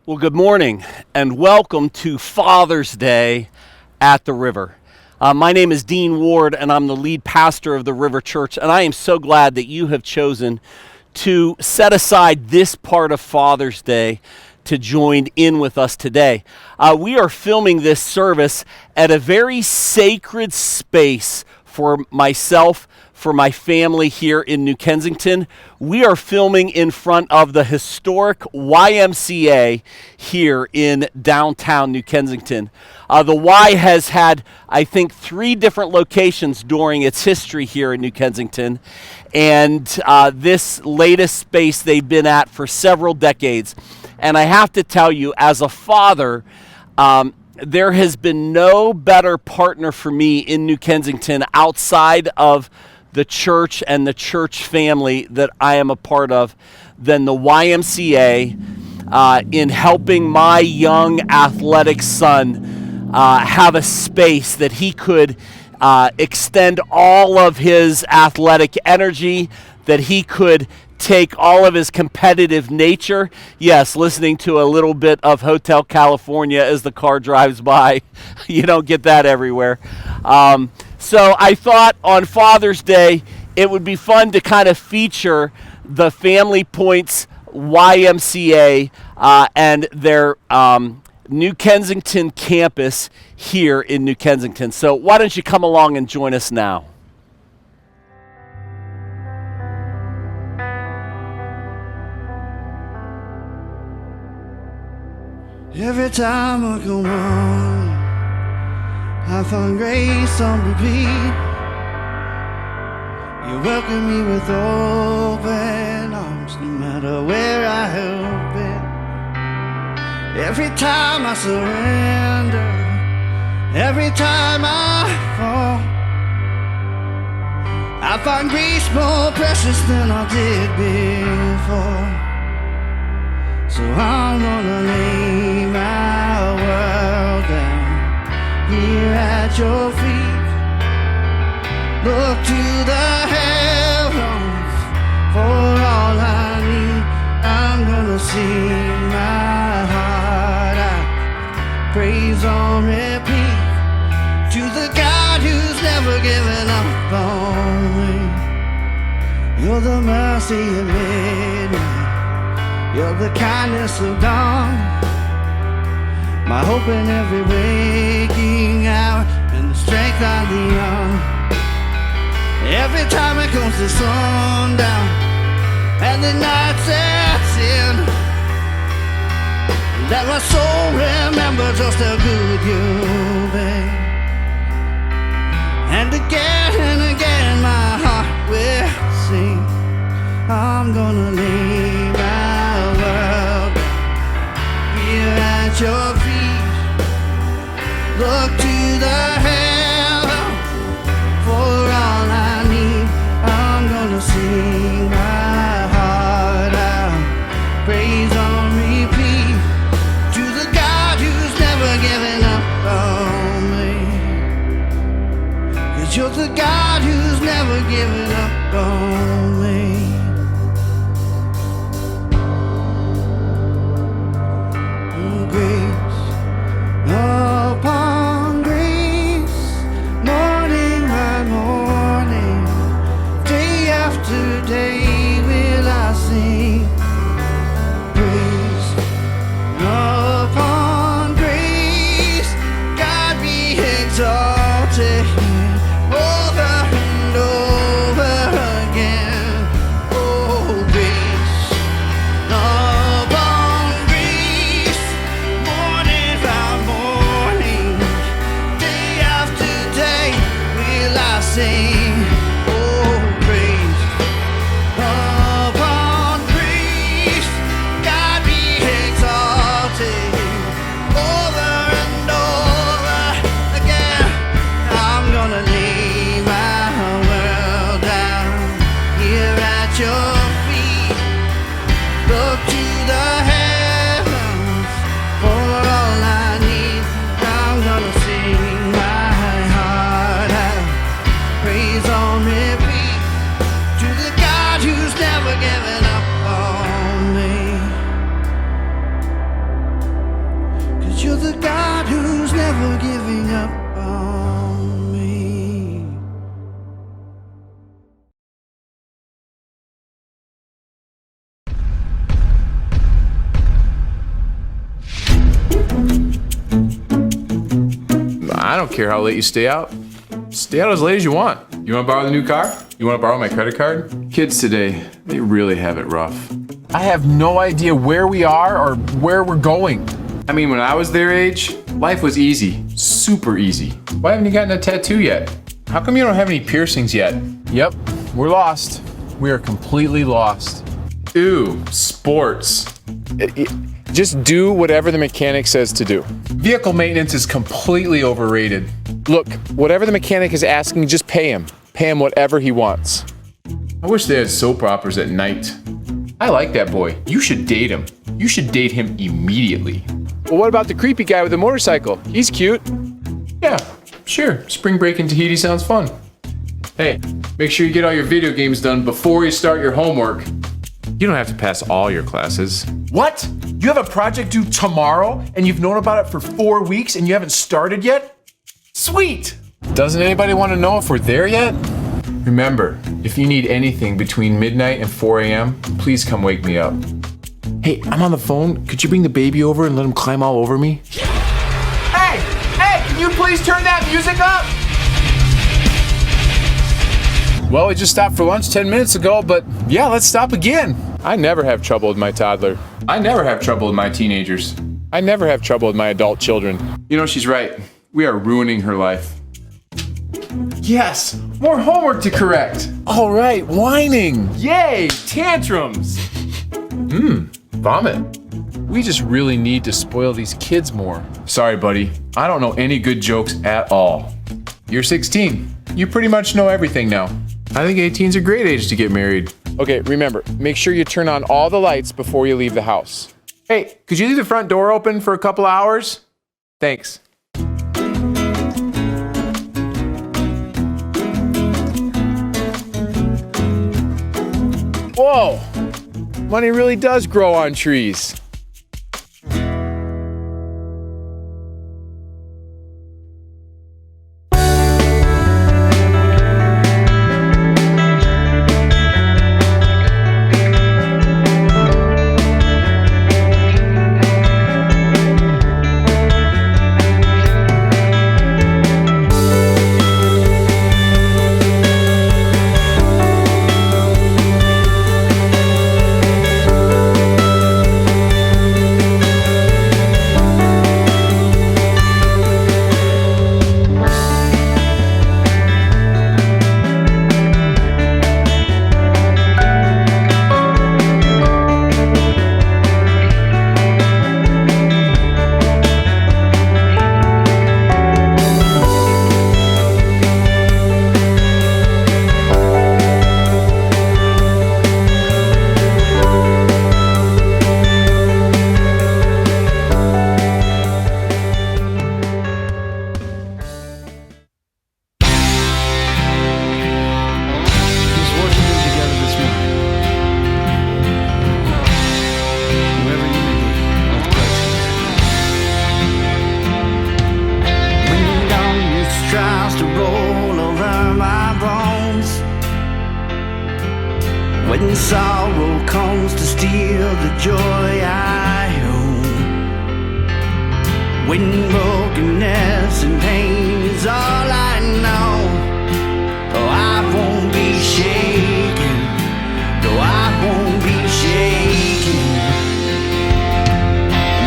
Well, good morning and welcome to Father's Day at the River. My name is Dean Ward and I'm the lead pastor of the River Church, and I am so glad that you have chosen to set aside this part of Father's Day to join in with us today. We are filming this service at a very sacred space for myself, for my family here in New Kensington. We are filming in front of the historic YMCA here in downtown New Kensington. The Y has had, I think, 3 different locations during its history here in New Kensington, and this latest space they've been at for several decades. And I have to tell you, as a father, there has been no better partner for me in New Kensington outside of the church and the church family that I am a part of than the YMCA in helping my young athletic son have a space that he could extend all of his athletic energy, that he could take all of his competitive nature. Yes, listening to a little bit of Hotel California as the car drives by. You don't get that everywhere. So I thought on Father's Day, it would be fun to kind of feature the Family Points YMCA and their New Kensington campus here in New Kensington. So why don't you come along and join us now? Every time I come on, I find grace on repeat. You welcome me with open arms, no matter where I have been. Every time I surrender, every time I fall, I find grace more precious than I did before. So I'm gonna lay my world down here at your feet. Look to the heavens for all I need. I'm gonna sing my heart out, praise on repeat, to the God who's never given up on me. You're the mercy of midnight, you're the kindness of dawn, my hope in every waking hour, and the strength I lean on. Every time it comes to sundown and the night sets in, let my soul remember just how good you've been. And again my heart will sing. I'm gonna lay my world here at your feet. Look to the heavens for all I need. I'm gonna sing my heart out, praise on repeat, to the God who's never given up on me. 'Cause you're the God who's never given up on me. Grace that you're the God who's never giving up on me. I don't care how late you stay out. Stay out as late as you want. You want to borrow the new car? You want to borrow my credit card? Kids today, they really have it rough. I have no idea where we are or where we're going. I mean, when I was their age, life was easy. Super easy. Why haven't you gotten a tattoo yet? How come you don't have any piercings yet? Yep, we're lost. We are completely lost. Ooh, sports. Just do whatever the mechanic says to do. Vehicle maintenance is completely overrated. Look, whatever the mechanic is asking, just pay him. Pay him whatever he wants. I wish they had soap operas at night. I like that boy. You should date him. You should date him immediately. Well, what about the creepy guy with the motorcycle? He's cute. Yeah, sure. Spring break in Tahiti sounds fun. Hey, make sure you get all your video games done before you start your homework. You don't have to pass all your classes. What? You have a project due tomorrow and you've known about it for 4 weeks and you haven't started yet? Sweet! Doesn't anybody want to know if we're there yet? Remember, if you need anything between midnight and 4 a.m., please come wake me up. Hey, I'm on the phone. Could you bring the baby over and let him climb all over me? Hey! Hey, can you please turn that music up? Well, we just stopped for lunch 10 minutes ago, but yeah, let's stop again. I never have trouble with my toddler. I never have trouble with my teenagers. I never have trouble with my adult children. You know, she's right. We are ruining her life. Yes, more homework to correct. All right, whining. Yay, tantrums. Vomit. We just really need to spoil these kids more. Sorry, buddy. I don't know any good jokes at all. You're 16. You pretty much know everything now. I think 18's a great age to get married. Okay, remember, make sure you turn on all the lights before you leave the house. Hey, could you leave the front door open for a couple hours? Thanks. Whoa! Money really does grow on trees. When sorrow comes to steal the joy I own, when brokenness and pain is all I know, oh, I won't be shaken, no, I won't be shaken.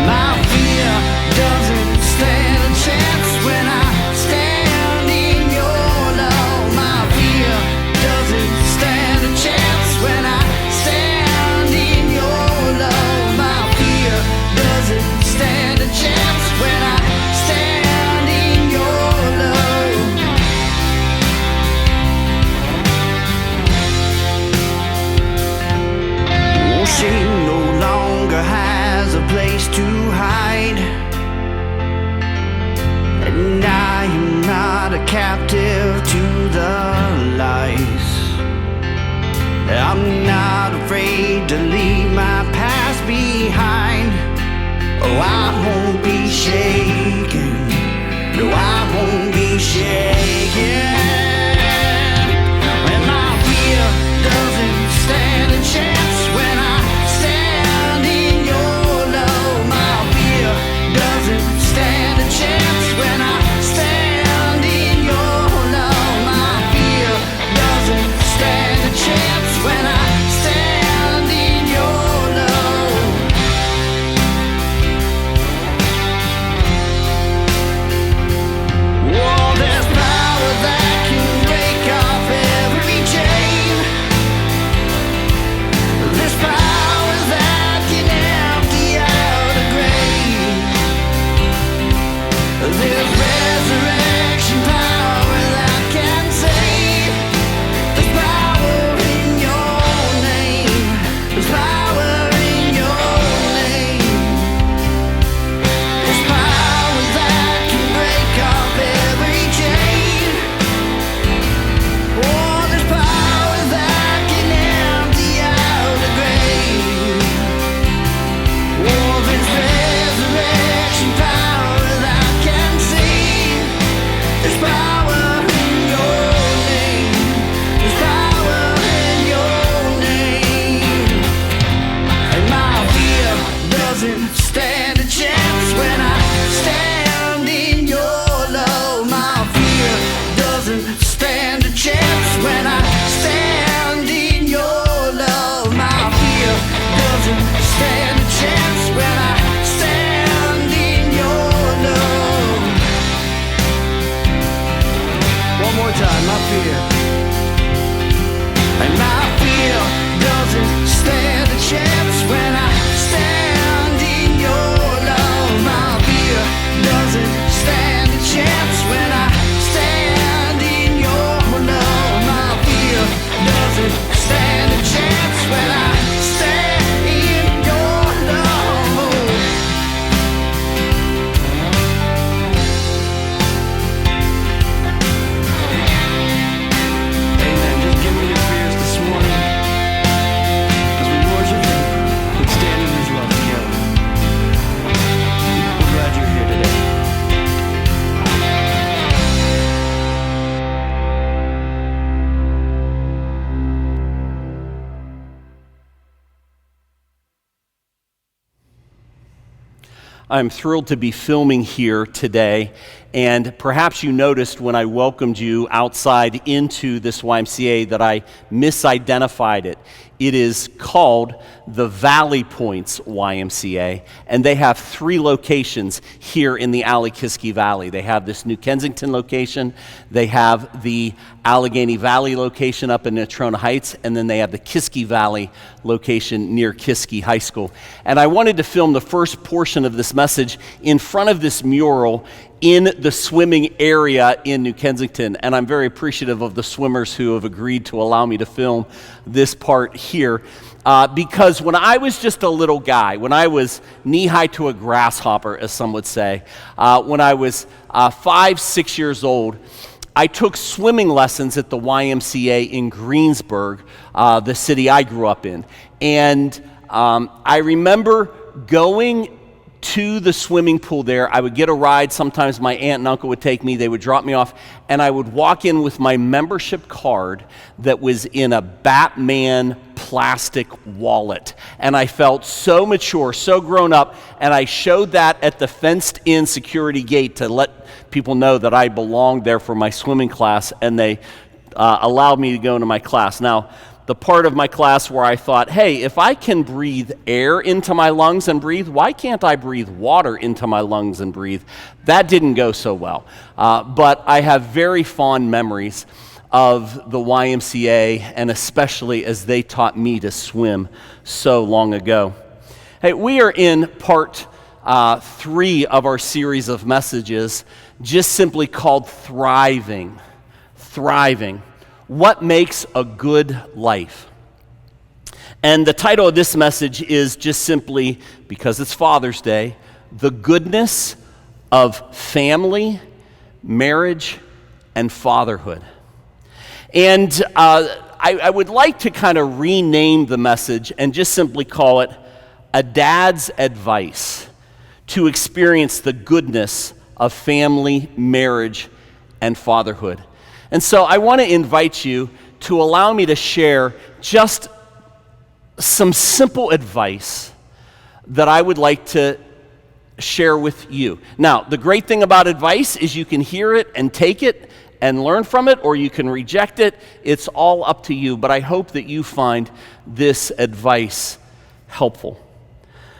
My fear doesn't stand a chance when I stand in your love. My fear doesn't stand a chance when I stand in your love. My fear doesn't stand a chance when I stand in your love. stand a chance when I stand in your love. My fear doesn't stand a chance when I stand in your love. My fear doesn't stand a chance when I stand in your love. One more time, my fear. And my fear doesn't stand a chance when I stand in your love. My fear doesn't stand a chance when I stand in your love. My fear doesn't stand a chance when I stand in your love. Amen. Just give me your fears this morning as we worship Him and stand in His love together. We're glad you're here today. I'm thrilled to be filming here today, and perhaps you noticed when I welcomed you outside into this YMCA that I misidentified it. It is called the Valley Points YMCA, and they have 3 locations here in the Allegheny Valley. They have this New Kensington location, they have the Allegheny Valley location up in Natrona Heights, and then they have the Kiski Valley location near Kiski High School. And I wanted to film the first portion of this message in front of this mural in the swimming area in New Kensington, and I'm very appreciative of the swimmers who have agreed to allow me to film this part here, because when I was just a little guy, when I was knee-high to a grasshopper, as some would say, when I was 5, 6 years old, I took swimming lessons at the YMCA in Greensburg, the city I grew up in, and I remember going to the swimming pool there. I would get a ride. Sometimes my aunt and uncle would take me. They would drop me off, and I would walk in with my membership card that was in a Batman plastic wallet. And I felt so mature, so grown up, and I showed that at the fenced-in security gate to let people know that I belonged there for my swimming class, and they allowed me to go into my class. Now, the part of my class where I thought, hey, if I can breathe air into my lungs and breathe, why can't I breathe water into my lungs and breathe? That didn't go so well. But I have very fond memories of the YMCA, and especially as they taught me to swim so long ago. Hey, we are in part 3 of our series of messages, just simply called Thriving. Thriving. What makes a good life? And the title of this message is just simply, because it's Father's Day, the goodness of family, marriage, and fatherhood. And I would like to kind of rename the message and just simply call it A Dad's Advice to Experience the Goodness of Family, Marriage, and Fatherhood. And so I want to invite you to allow me to share just some simple advice that I would like to share with you. Now, the great thing about advice is you can hear it and take it and learn from it, or you can reject it. It's all up to you, but I hope that you find this advice helpful.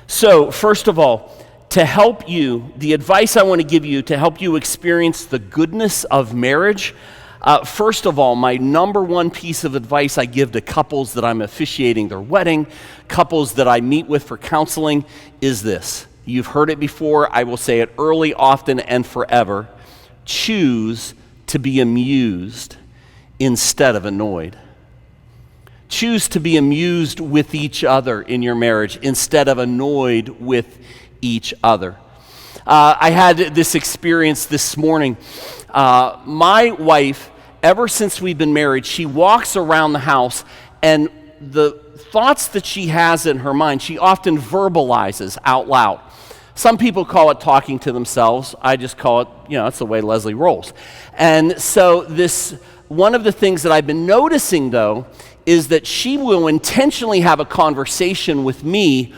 So, first of all, to help you, the advice I want to give you to help you experience the goodness of marriage, first of all, my number one piece of advice I give to couples that I'm officiating their wedding, couples that I meet with for counseling, is this. You've heard it before. I will say it early, often, and forever. Choose to be amused instead of annoyed. Choose to be amused with each other in your marriage instead of annoyed with each other. I had this experience this morning. My wife, ever since we've been married, she walks around the house, and the thoughts that she has in her mind, she often verbalizes out loud. Some people call it talking to themselves. I just call it, that's the way Leslie rolls. And so one of the things that I've been noticing, though, is that she will intentionally have a conversation with me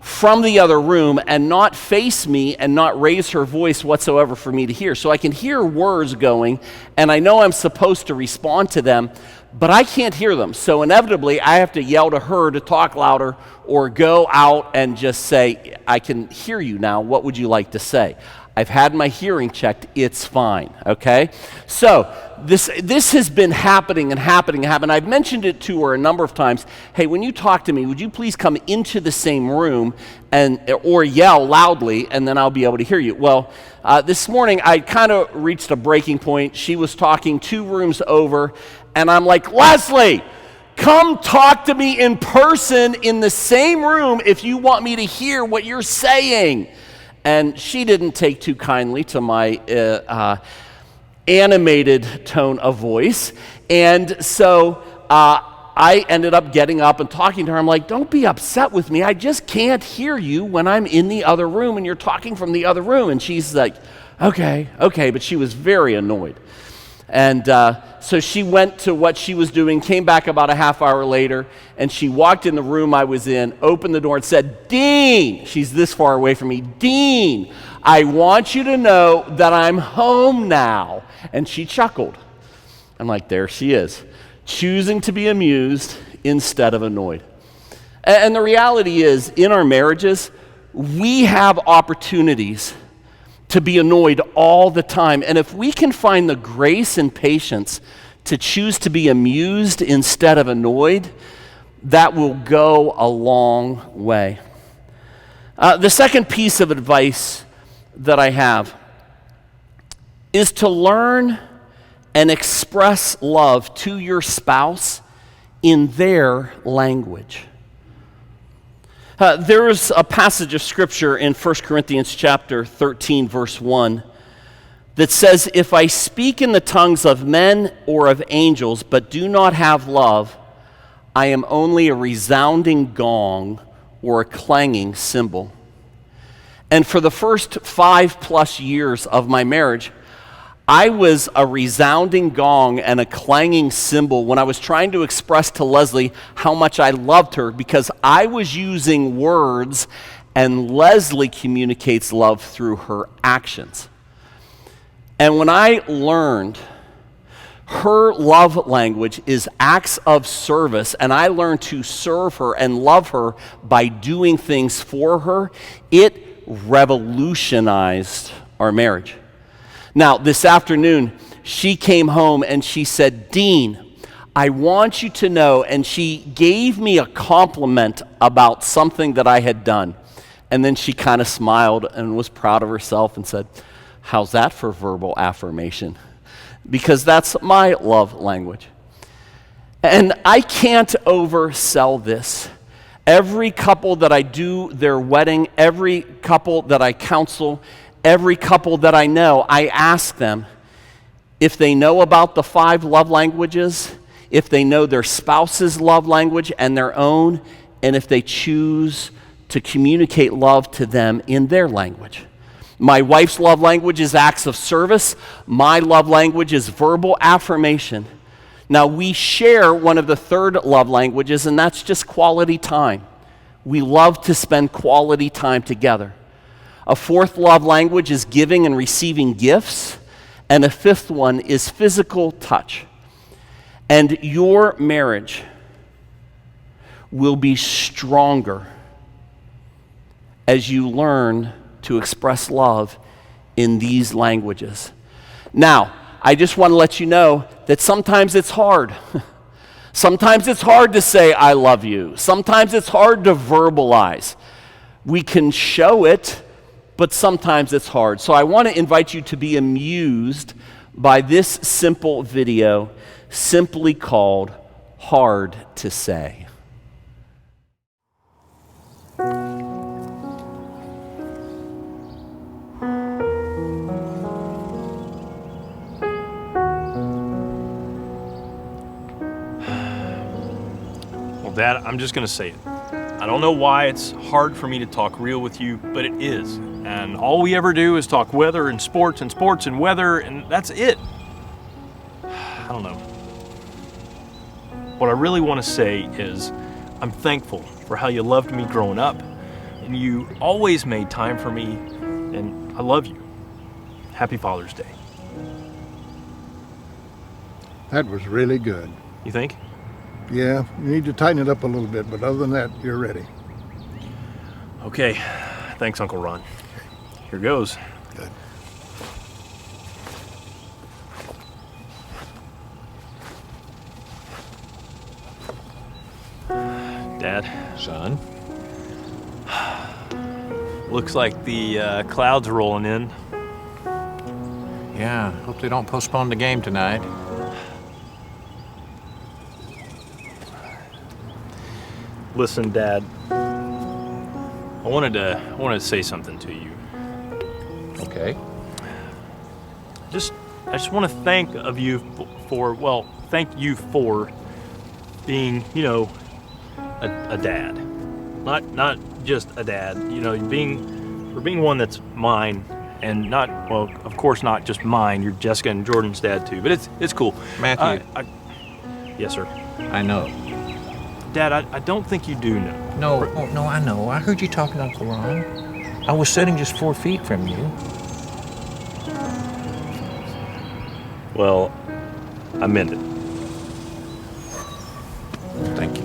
from the other room and not face me and not raise her voice whatsoever for me to hear. So I can hear words going, and I know I'm supposed to respond to them, but I can't hear them. So inevitably, I have to yell to her to talk louder or go out and just say, I can hear you now. What would you like to say? I've had my hearing checked. It's fine, okay? So this has been happening. I've mentioned it to her a number of times. Hey, when you talk to me, would you please come into the same room or yell loudly, and then I'll be able to hear you. Well, this morning, I kind of reached a breaking point. She was talking 2 rooms over, and I'm like, Leslie, come talk to me in person in the same room if you want me to hear what you're saying. And she didn't take too kindly to my animated tone of voice. And so I ended up getting up and talking to her. I'm like, don't be upset with me. I just can't hear you when I'm in the other room and you're talking from the other room. And she's like, okay. But she was very annoyed. And so she went to what she was doing, came back about a half hour later, and she walked in the room I was in, opened the door and said, Dean, she's this far away from me, Dean, I want you to know that I'm home now. And she chuckled. I'm like, there she is, choosing to be amused instead of annoyed. And the reality is, in our marriages, we have opportunities to be annoyed all the time. And if we can find the grace and patience to choose to be amused instead of annoyed, that will go a long way. The second piece of advice that I have is to learn and express love to your spouse in their language. There's a passage of scripture in 1 Corinthians chapter 13, verse 1, that says, if I speak in the tongues of men or of angels, but do not have love, I am only a resounding gong or a clanging cymbal. And for the first 5+ years of my marriage, I was a resounding gong and a clanging cymbal when I was trying to express to Leslie how much I loved her, because I was using words and Leslie communicates love through her actions. And when I learned her love language is acts of service, and I learned to serve her and love her by doing things for her, it revolutionized our marriage. Now, this afternoon, she came home and she said, Dean, I want you to know, and she gave me a compliment about something that I had done. And then she kind of smiled and was proud of herself and said, how's that for verbal affirmation? Because that's my love language. And I can't oversell this. Every couple that I do their wedding, every couple that I counsel, every couple that I know, I ask them if they know about the 5 love languages, if they know their spouse's love language and their own, and if they choose to communicate love to them in their language. My wife's love language is acts of service. My love language is verbal affirmation. Now, we share one of the 3rd love languages, and that's just quality time. We love to spend quality time together. A 4th love language is giving and receiving gifts, and a 5th one is physical touch. And your marriage will be stronger as you learn to express love in these languages. Now, I just want to let you know that sometimes it's hard. Sometimes it's hard to say, I love you. Sometimes it's hard to verbalize. We can show it, but sometimes it's hard. So I want to invite you to be amused by this simple video, simply called Hard to Say. Well, Dad, I'm just going to say it. I don't know why it's hard for me to talk real with you, but it is. And all we ever do is talk weather and sports and weather, and that's it. I don't know. What I really want to say is I'm thankful for how you loved me growing up, and you always made time for me, and I love you. Happy Father's Day. That was really good. You think? Yeah, you need to tighten it up a little bit, but other than that, you're ready. Okay. Thanks, Uncle Ron. Here goes. Good. Dad, Son? looks like the clouds are rolling in. Yeah, hope they don't postpone the game tonight. Listen, Dad, I wanted to say something to you. Okay. I just want to thank you for being, a dad. Not just a dad, for being one that's mine, and not, well, of course not just mine. You're Jessica and Jordan's dad too, but it's cool. Matthew. Yes, sir. I know. Dad, I don't think you do know. No, I know. I heard you talking to Uncle Ron. I was sitting just 4 feet from you. Well, I meant it. Thank you.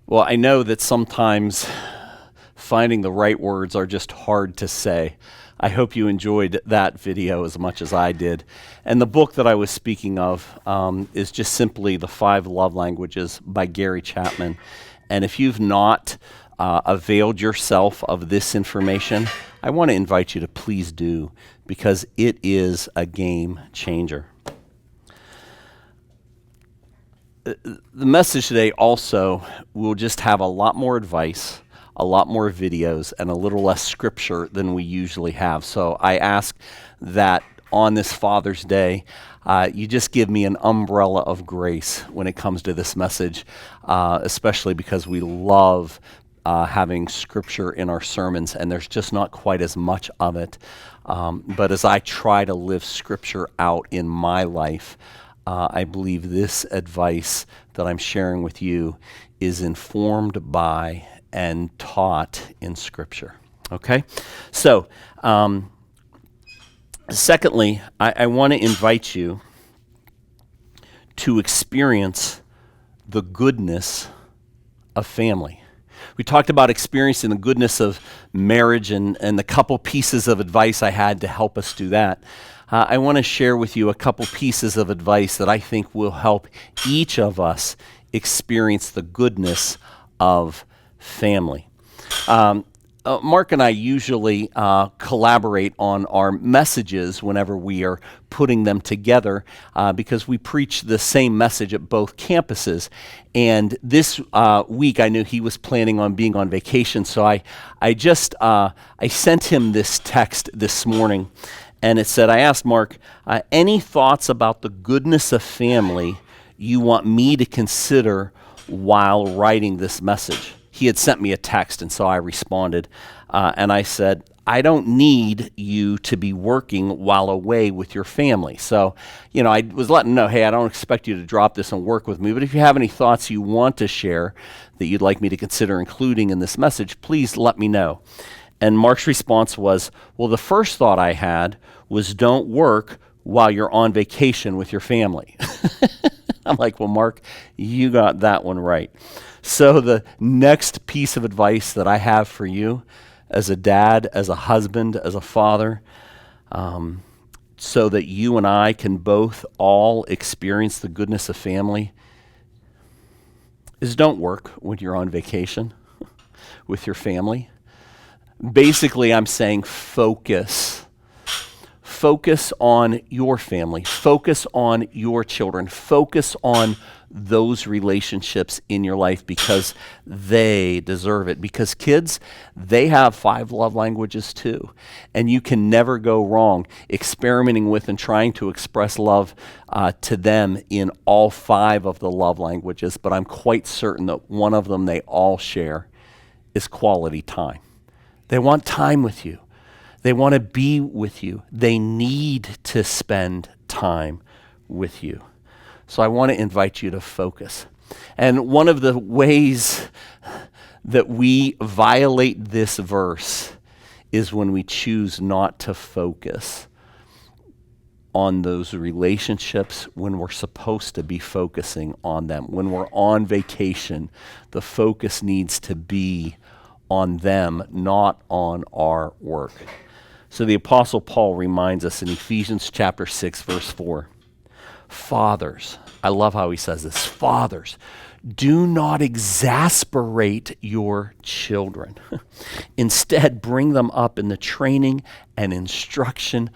Well, I know that sometimes finding the right words are just hard to say. I hope you enjoyed that video as much as I did. And the book that I was speaking of is just simply The 5 Love Languages by Gary Chapman. And if you've not availed yourself of this information, I want to invite you to please do, because it is a game changer. The message today also will just have a lot more advice, a lot more videos, and a little less scripture than we usually have. So I ask that on this Father's Day, you just give me an umbrella of grace when it comes to this message, especially because we love having scripture in our sermons, and there's just not quite as much of it. But as I try to live scripture out in my life, I believe this advice that I'm sharing with you is informed by and taught in Scripture. Okay? So, secondly, I want to invite you to experience the goodness of family. We talked about experiencing the goodness of marriage and the couple pieces of advice I had to help us do that. I want to share with you a couple pieces of advice that I think will help each of us experience the goodness of family. Mark and I usually collaborate on our messages whenever we are putting them together because we preach the same message at both campuses. And this week I knew he was planning on being on vacation, so I sent him this text this morning. And it said, I asked Mark, any thoughts about the goodness of family you want me to consider while writing this message? He had sent me a text, and so I responded. And I said, I don't need you to be working while away with your family. So, I was letting him know, hey, I don't expect you to drop this and work with me, but if you have any thoughts you want to share that you'd like me to consider including in this message, please let me know. And Mark's response was, well, the first thought I had was don't work while you're on vacation with your family. I'm like, well, Mark, you got that one right. So the next piece of advice that I have for you as a dad, as a husband, as a father, so that you and I can both all experience the goodness of family, is don't work when you're on vacation with your family. Basically, I'm saying focus. Focus on your family. Focus on your children. Focus on those relationships in your life because they deserve it. Because kids, they have 5 love languages too. And you can never go wrong experimenting with and trying to express love to them in all 5 of the love languages. But I'm quite certain that one of them they all share is quality time. They want time with you. They want to be with you. They need to spend time with you. So I want to invite you to focus. And one of the ways that we violate this verse is when we choose not to focus on those relationships when we're supposed to be focusing on them. When we're on vacation, the focus needs to be on them, not on our work. So the Apostle Paul reminds us in Ephesians chapter 6, verse 4, fathers, I love how he says this, fathers, do not exasperate your children. Instead, bring them up in the training and instruction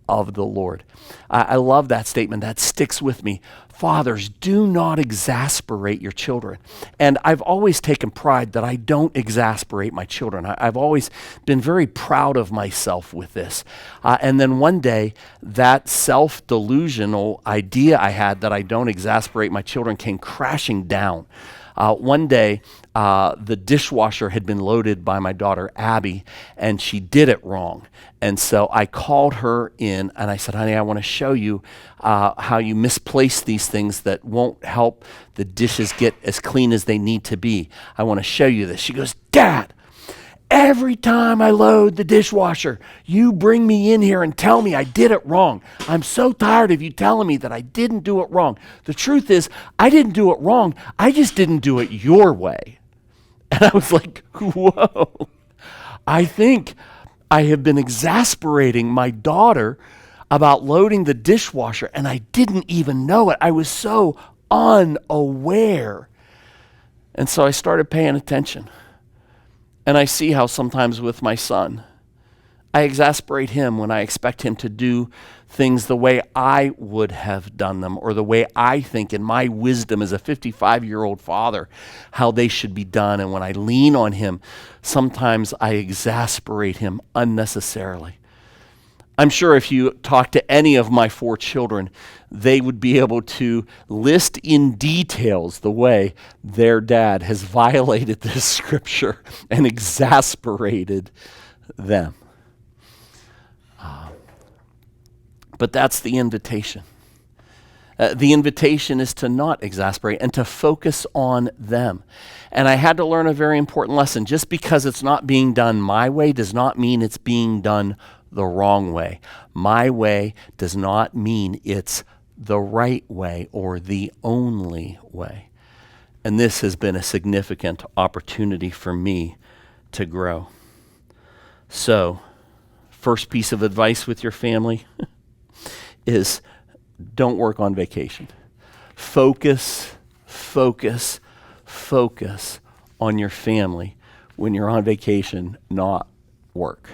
of the Lord. I love that statement. That sticks with me. Fathers, do not exasperate your children. And I've always taken pride that I don't exasperate my children. I've always been very proud of myself with this. And then one day, that self-delusional idea I had that I don't exasperate my children came crashing down. One day, the dishwasher had been loaded by my daughter, Abby, and she did it wrong. And so I called her in and I said, honey, I want to show you how you misplace these things that won't help the dishes get as clean as they need to be. I want to show you this. She goes, Dad, every time I load the dishwasher, you bring me in here and tell me I did it wrong. I'm so tired of you telling me that I didn't do it wrong. The truth is, I didn't do it wrong. I just didn't do it your way. And I was like, whoa. I think I have been exasperating my daughter about loading the dishwasher, and I didn't even know it. I was so unaware. And so I started paying attention. And I see how sometimes with my son, I exasperate him when I expect him to do things the way I would have done them, or the way I think in my wisdom as a 55-year-old father how they should be done. And when I lean on him, sometimes I exasperate him unnecessarily. I'm sure if you talk to any of my 4 children, they would be able to list in details the way their dad has violated this scripture and exasperated them. But that's the invitation. The invitation is to not exasperate and to focus on them. And I had to learn a very important lesson. Just because it's not being done my way does not mean it's being done the wrong way. My way does not mean it's the right way or the only way. And this has been a significant opportunity for me to grow. So, first piece of advice with your family is don't work on vacation. Focus on your family when you're on vacation, not work.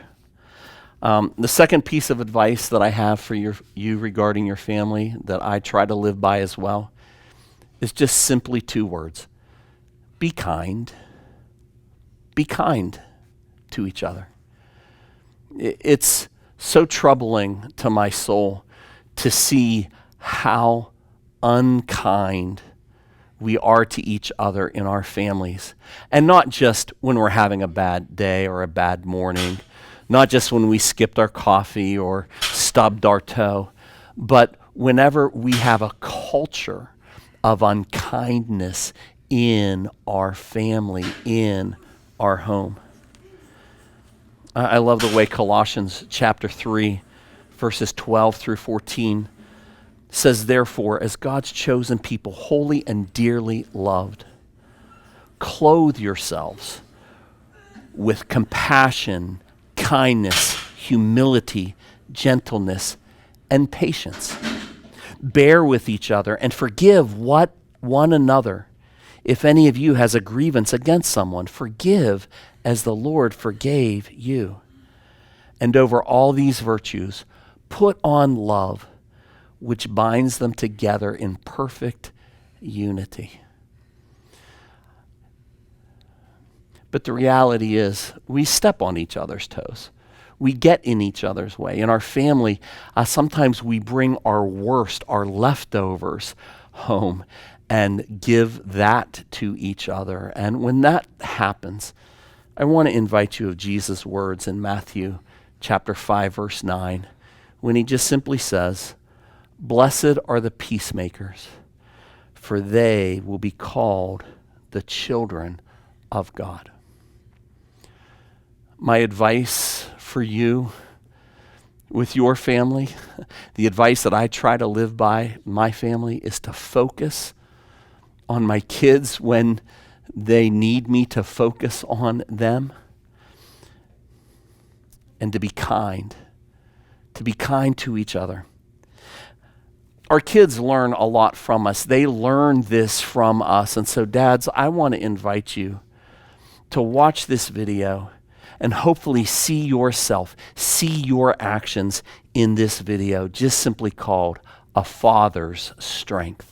The second piece of advice that I have for you regarding your family that I try to live by as well is just simply 2 words. Be kind. Be kind to each other. It's so troubling to my soul to see how unkind we are to each other in our families. And not just when we're having a bad day or a bad morning, not just when we skipped our coffee or stubbed our toe, but whenever we have a culture of unkindness in our family, in our home. I love the way Colossians chapter 3, verses 12 through 14 says, therefore, as God's chosen people, holy and dearly loved, clothe yourselves with compassion, kindness, humility, gentleness, and patience. Bear with each other and forgive one another. If any of you has a grievance against someone, forgive as the Lord forgave you. And over all these virtues, put on love, which binds them together in perfect unity. But the reality is, we step on each other's toes. We get in each other's way. In our family, sometimes we bring our worst, our leftovers home and give that to each other. And when that happens, I want to invite you of Jesus' words in Matthew chapter 5, verse 9, when he just simply says, "Blessed are the peacemakers, for they will be called the children of God." My advice for you with your family, the advice that I try to live by my family, is to focus on my kids when they need me to focus on them, and to be kind to each other. Our kids learn a lot from us. They learn this from us. And so, dads, I want to invite you to watch this video and hopefully see yourself, see your actions in this video, just simply called A Father's Strength.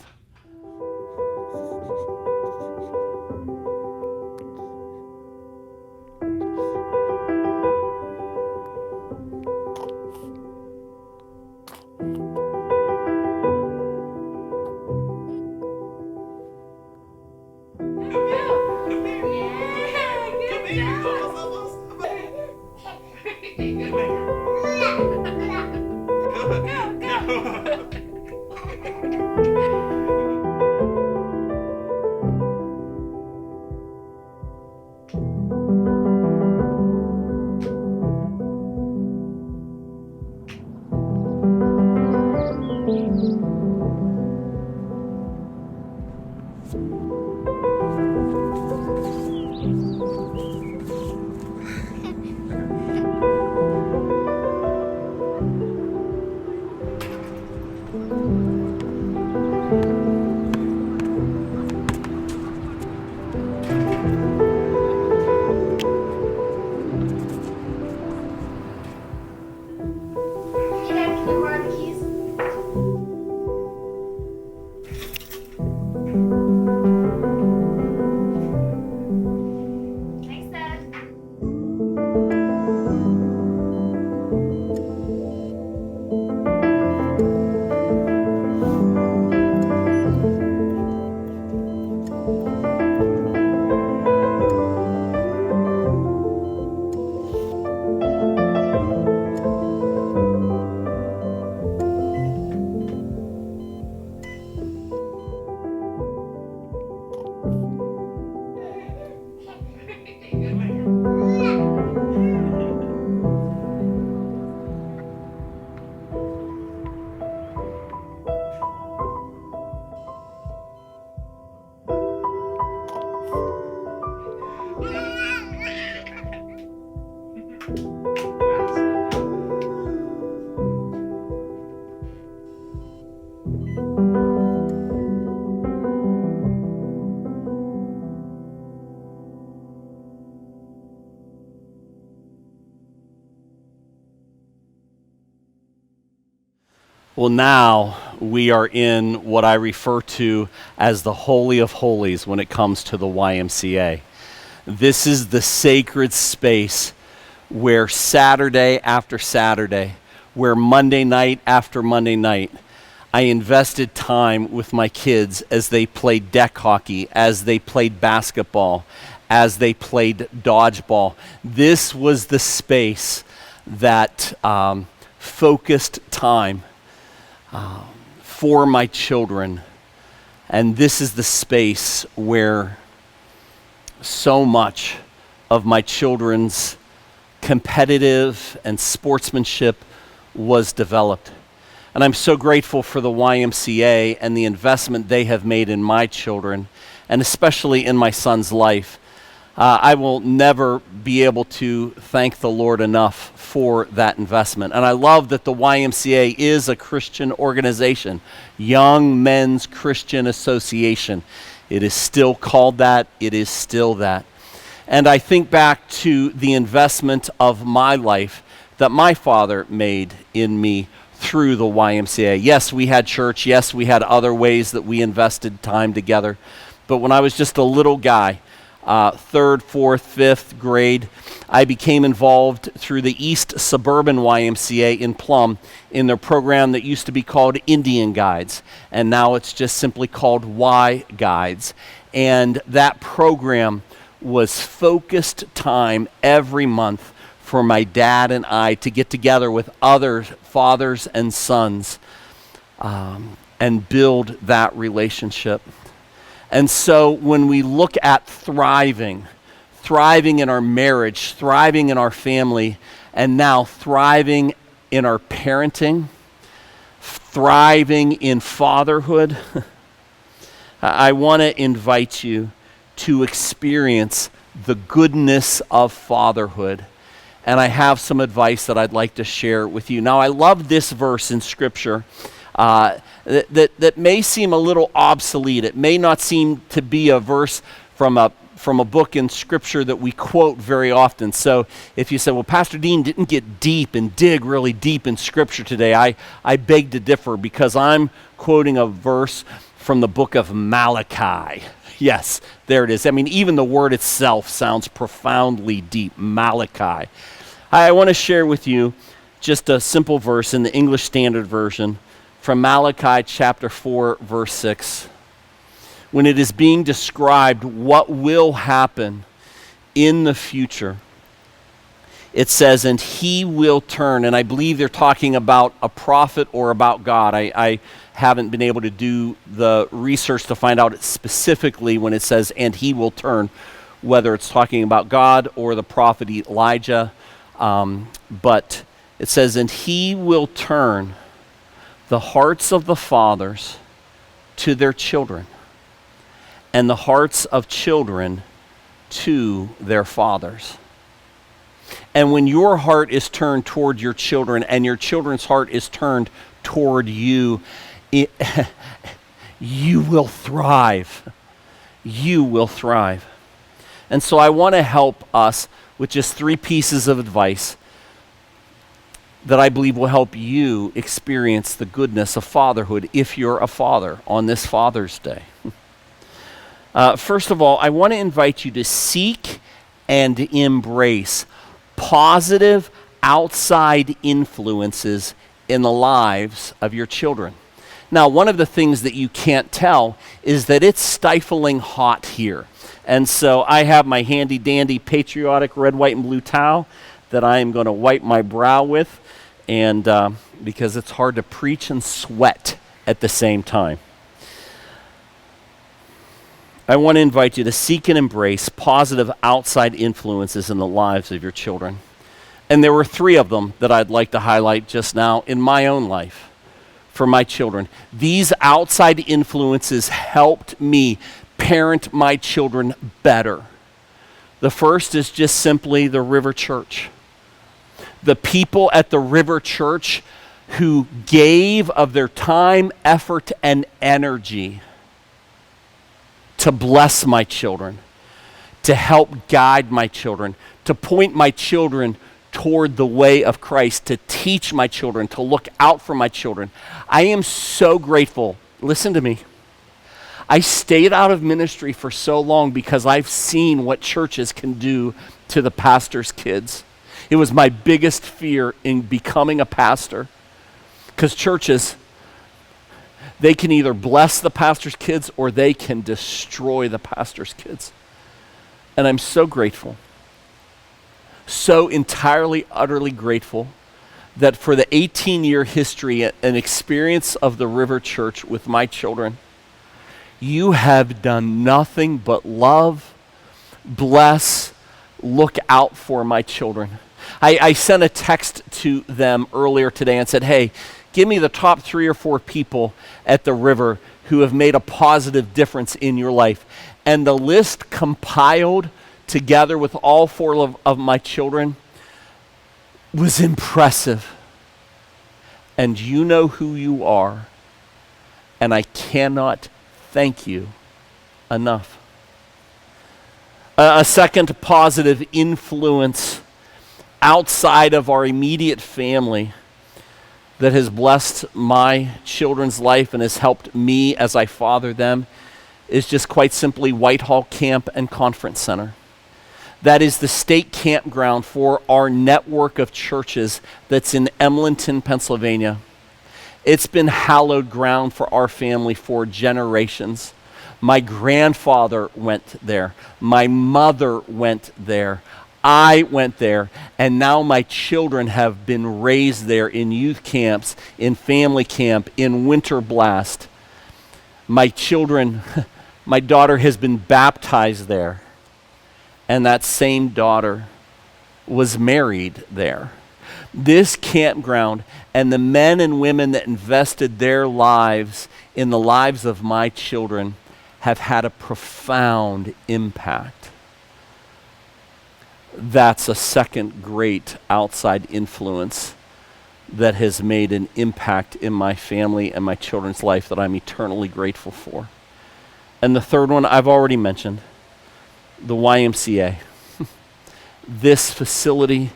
Well, now we are in what I refer to as the Holy of Holies when it comes to the YMCA. This is the sacred space where Saturday after Saturday, where Monday night after Monday night, I invested time with my kids as they played deck hockey, as they played basketball, as they played dodgeball. This was the space that focused time for my children. And this is the space where so much of my children's competitive and sportsmanship was developed. And I'm so grateful for the YMCA and the investment they have made in my children, and especially in my son's life. I will never be able to thank the Lord enough for that investment. And I love that the YMCA is a Christian organization, Young Men's Christian Association. It is still called that. It is still that. And I think back to the investment of my life that my father made in me through the YMCA. Yes, we had church. Yes, we had other ways that we invested time together. But when I was just a little guy, third, fourth, fifth grade, I became involved through the East Suburban YMCA in Plum in their program that used to be called Indian Guides, and now it's just simply called Y Guides. And that program was focused time every month for my dad and I to get together with other fathers and sons and build that relationship. And so when we look at thriving in our marriage, thriving in our family, and now thriving in our parenting, thriving in fatherhood, I want to invite you to experience the goodness of fatherhood. And I have some advice that I'd like to share with you. Now, I love this verse in Scripture that may seem a little obsolete. It may not seem to be a verse from a book in Scripture that we quote very often. So if you say, well, Pastor Dean didn't get deep and dig really deep in Scripture today, I beg to differ, because I'm quoting a verse from the book of Malachi. Yes, there it is. I mean, even the word itself sounds profoundly deep. Malachi. I want to share with you just a simple verse in the English Standard Version from Malachi chapter 4, verse 6. When it is being described what will happen in the future, it says, and he will turn. And I believe they're talking about a prophet or about God. I haven't been able to do the research to find out specifically when it says, and he will turn, whether it's talking about God or the prophet Elijah. But it says, and he will turn the hearts of the fathers to their children, and the hearts of children to their fathers. And when your heart is turned toward your children and your children's heart is turned toward you, you will thrive. You will thrive. And so I want to help us with just 3 pieces of advice that I believe will help you experience the goodness of fatherhood if you're a father on this Father's Day. First of all, I want to invite you to seek and embrace positive outside influences in the lives of your children. Now, one of the things that you can't tell is that it's stifling hot here. And so I have my handy dandy patriotic red, white, and blue towel that I am going to wipe my brow with, and because it's hard to preach and sweat at the same time. I want to invite you to seek and embrace positive outside influences in the lives of your children. And there were 3 of them that I'd like to highlight just now in my own life for my children. These outside influences helped me parent my children better. The first is just simply the River Church. The people at the River Church who gave of their time, effort, and energy to bless my children, to help guide my children, to point my children toward the way of Christ, to teach my children, to look out for my children. I am so grateful. Listen to me. I stayed out of ministry for so long because I've seen what churches can do to the pastor's kids. It was my biggest fear in becoming a pastor, because churches, they can either bless the pastor's kids or they can destroy the pastor's kids. And I'm so grateful, so entirely, utterly grateful that for the 18-year history and experience of the River Church with my children, you have done nothing but love, bless, look out for my children. I sent a text to them earlier today and said, hey, give me the top 3 or 4 people at the River who have made a positive difference in your life. And the list compiled together with all 4 of my children was impressive. And you know who you are, and I cannot thank you enough. A second positive influence outside of our immediate family that has blessed my children's life and has helped me as I father them is just quite simply Whitehall Camp and Conference Center. That is the state campground for our network of churches that's in Emlenton, Pennsylvania. It's been hallowed ground for our family for generations. My grandfather went there. My mother went there. I went there. And now my children have been raised there in youth camps, in family camp, in winter blast. My children, my daughter has been baptized there. And that same daughter was married there. This campground and the men and women that invested their lives in the lives of my children have had a profound impact. That's a second great outside influence that has made an impact in my family and my children's life that I'm eternally grateful for. And the third one I've already mentioned, the YMCA. This facility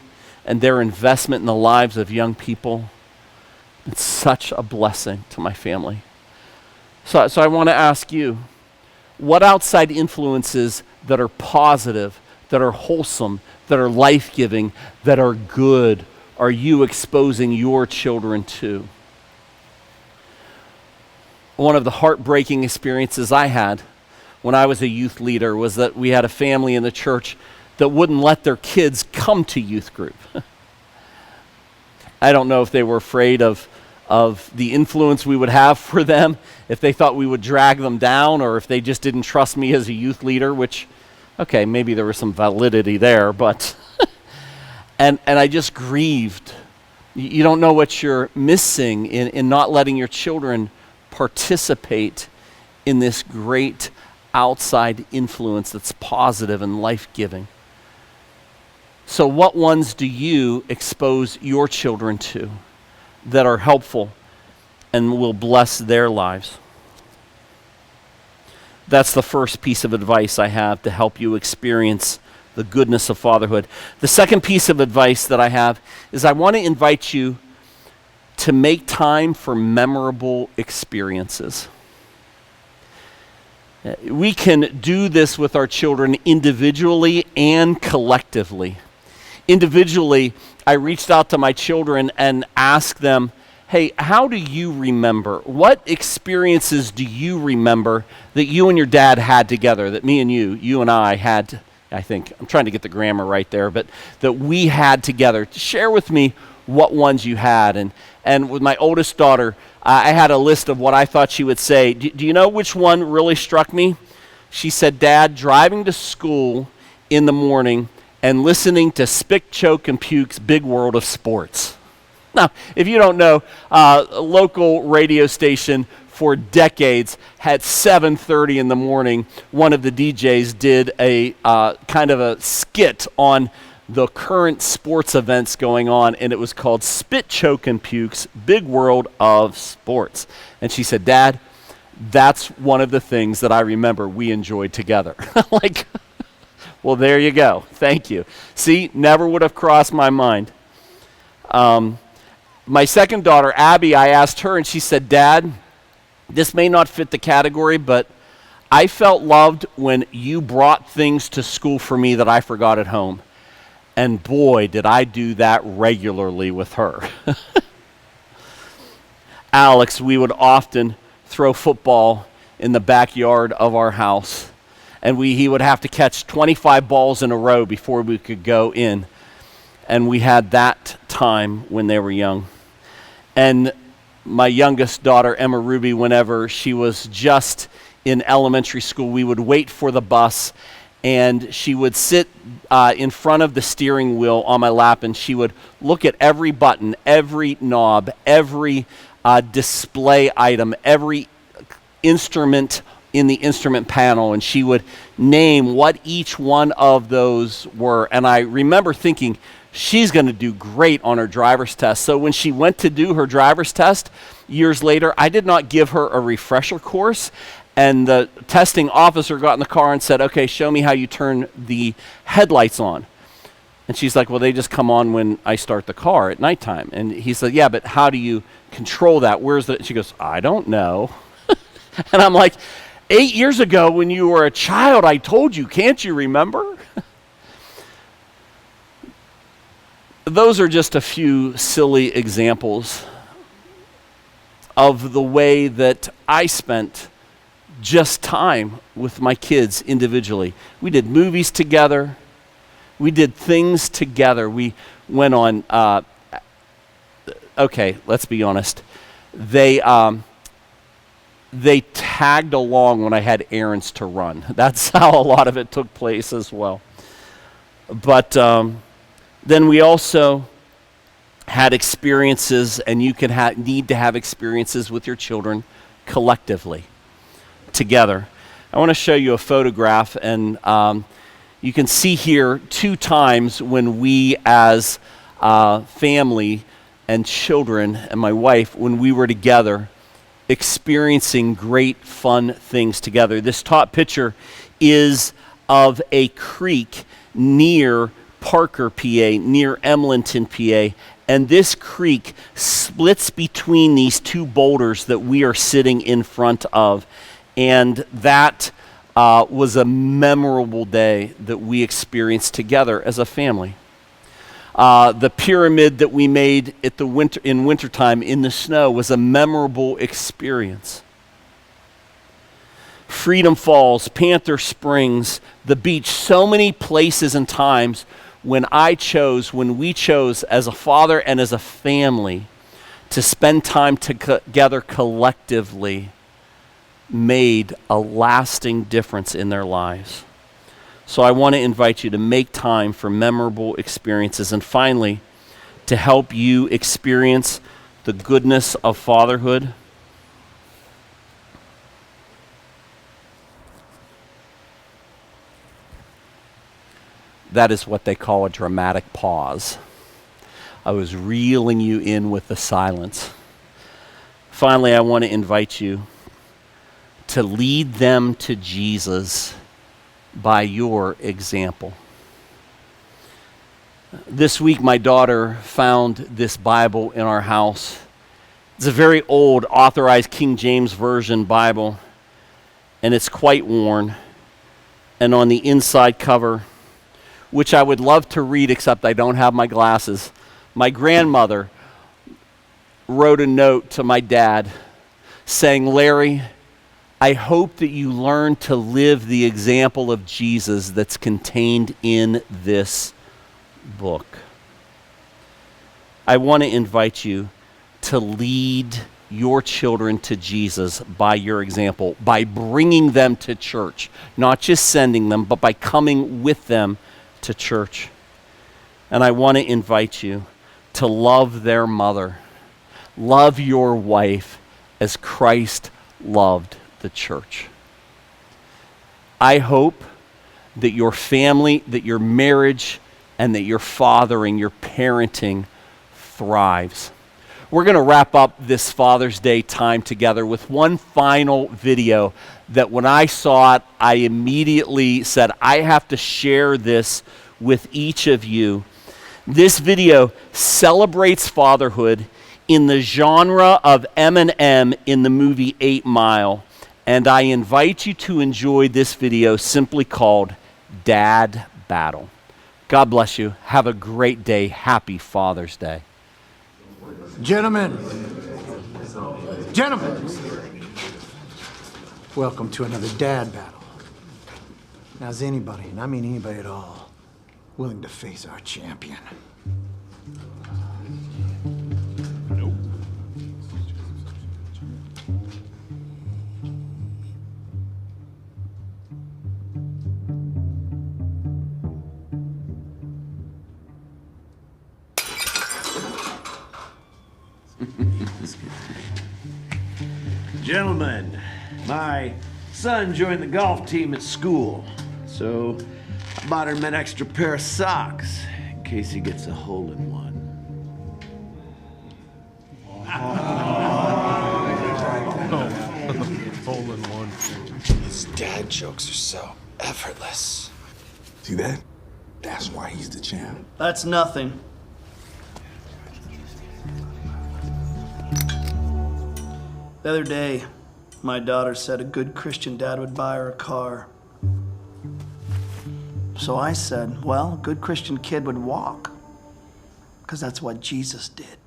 and their investment in the lives of young people, it's such a blessing to my family. So I want to ask you, what outside influences that are positive, that are wholesome, that are life-giving, that are good, are you exposing your children to? One of the heartbreaking experiences I had when I was a youth leader was that we had a family in the church that wouldn't let their kids come to youth group. I don't know if they were afraid of the influence we would have for them, if they thought we would drag them down, or if they just didn't trust me as a youth leader, which, okay, maybe there was some validity there, but, and I just grieved. You don't know what you're missing in not letting your children participate in this great outside influence that's positive and life-giving. So what ones do you expose your children to that are helpful and will bless their lives? That's the first piece of advice I have to help you experience the goodness of fatherhood. The second piece of advice that I have is I want to invite you to make time for memorable experiences. We can do this with our children individually and collectively. Individually, I reached out to my children and asked them, hey, how do you remember? What experiences do you remember that you and your dad had together, that me and you and I had, I think, I'm trying to get the grammar right there, but that we had together? Share with me what ones you had. And with my oldest daughter, I had a list of what I thought she would say. Do you know which one really struck me? She said, Dad, driving to school in the morning and listening to Spick, Choke, and Puke's Big World of Sports. Now, if you don't know, a local radio station for decades had 7:30 in the morning. One of the DJs did a kind of a skit on the current sports events going on, and it was called Spit, Choke, and Puke's Big World of Sports. And she said, Dad, that's one of the things that I remember we enjoyed together. Like, well, there you go. Thank you. See, never would have crossed my mind. My second daughter, Abby, I asked her, and she said, Dad, this may not fit the category, but I felt loved when you brought things to school for me that I forgot at home. And boy, did I do that regularly with her. Alex, we would often throw football in the backyard of our house. And he would have to catch 25 balls in a row before we could go in. And we had that time when they were young. And my youngest daughter, Emma Ruby, whenever she was just in elementary school, we would wait for the bus, and she would sit in front of the steering wheel on my lap, and she would look at every button, every knob, every display item, every instrument in the instrument panel, and she would name what each one of those were. And I remember thinking, she's going to do great on her driver's test. So when she went to do her driver's test years later, I did not give her a refresher course. And the testing officer got in the car and said, okay, show me how you turn the headlights on. And she's like, well, they just come on when I start the car at nighttime. And he said, yeah, but how do you control that? Where's the, she goes, I don't know. And I'm like, 8 years ago when you were a child, I told you, can't you remember? Those are just a few silly examples of the way that I spent just time with my kids individually. We did movies together. We did things together. We went on, okay, let's be honest. They tagged along when I had errands to run. That's how a lot of it took place as well. But then we also had experiences, and you can need to have experiences with your children collectively, together. I want to show you a photograph, and you can see here 2 times when we as family and children and my wife, when we were together, experiencing great fun things together. This top picture is of a creek near Parker, PA, near Emlenton, PA, and this creek splits between these 2 boulders that we are sitting in front of, and that was a memorable day that we experienced together as a family. The pyramid that we made at the wintertime in the snow was a memorable experience. Freedom Falls, Panther Springs, the beach, so many places and times when we chose as a father and as a family to spend time together collectively made a lasting difference in their lives. So I want to invite you to make time for memorable experiences, and finally, to help you experience the goodness of fatherhood. That is what they call a dramatic pause. I was reeling you in with the silence. Finally, I want to invite you to lead them to Jesus by your example. This week, my daughter found this Bible in our house. It's a very old, authorized King James Version Bible, and it's quite worn. And on the inside cover, which I would love to read, except I don't have my glasses, my grandmother wrote a note to my dad saying, Larry, I hope that you learn to live the example of Jesus that's contained in this book. I want to invite you to lead your children to Jesus by your example, by bringing them to church, not just sending them, but by coming with them to church. And I want to invite you to love their mother, love your wife as Christ loved the church. I hope that your family, that your marriage, and that your fathering, your parenting thrives. We're going to wrap up this Father's Day time together with one final video that when I saw it, I immediately said, I have to share this with each of you. This video celebrates fatherhood in the genre of Eminem in the movie 8 Mile. And I invite you to enjoy this video simply called Dad Battle. God bless you. Have a great day. Happy Father's Day. Gentlemen, welcome to another dad battle. Now, is anybody, and I mean anybody at all, willing to face our champion? Gentlemen, my son joined the golf team at school, so I bought him an extra pair of socks in case he gets a hole-in-one. Hole-in-one. His dad jokes are so effortless. See that? That's why he's the champ. That's nothing. The other day, my daughter said a good Christian dad would buy her a car. So I said, well, a good Christian kid would walk, because that's what Jesus did.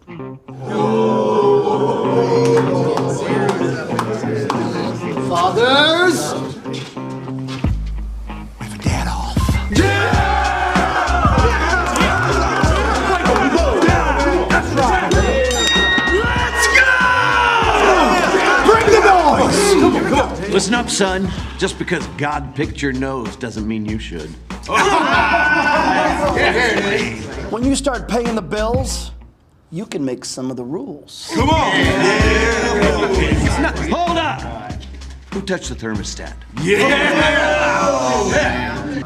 Fathers! We have a dad off. Listen up, son. Just because God picked your nose doesn't mean you should. When you start paying the bills, you can make some of the rules. Hold up! Who touched the thermostat?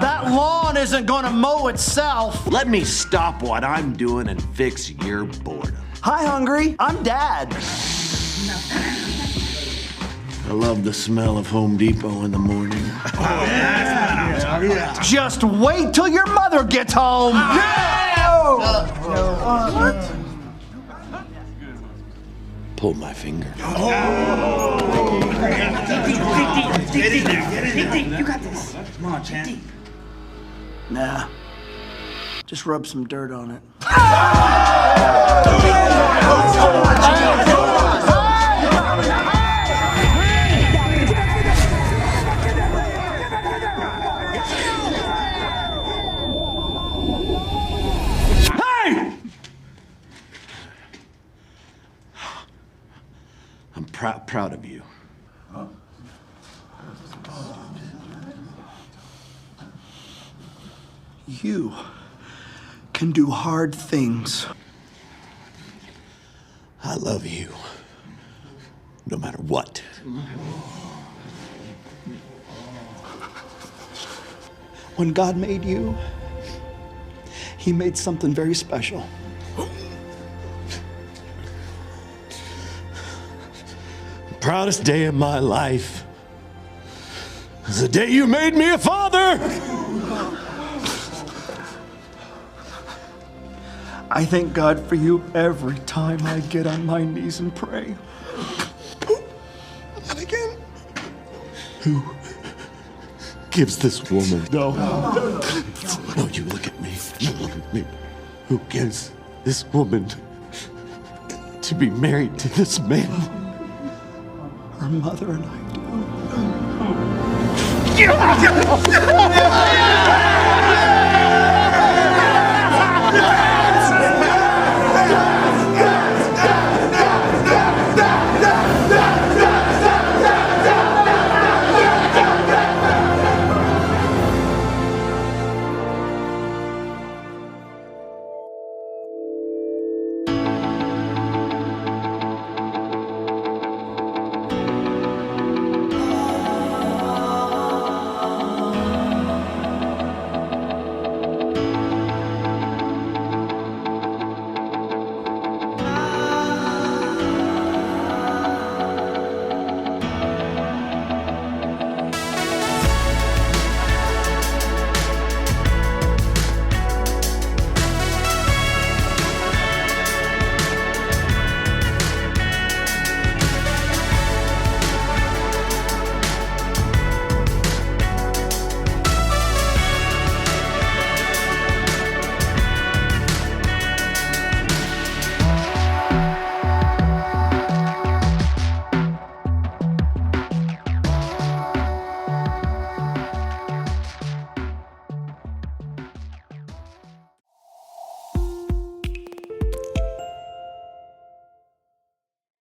That lawn isn't gonna mow itself. Let me stop what I'm doing and fix your boredom. Hi, Hungry. I'm Dad. I love the smell of Home Depot in the morning. Just wait till your mother gets home. Pull my finger. You got this. Come on, champ. Nah. Just rub some dirt on it. I'm proud of you. You can do hard things. I love you. No matter what. When God made you, He made something very special. Proudest day of my life is the day you made me a father. I thank God for you every time I get on my knees and pray. And again, who gives this woman? No, you look at me. You look at me. Who gives this woman to be married to this man? Her mother and I do.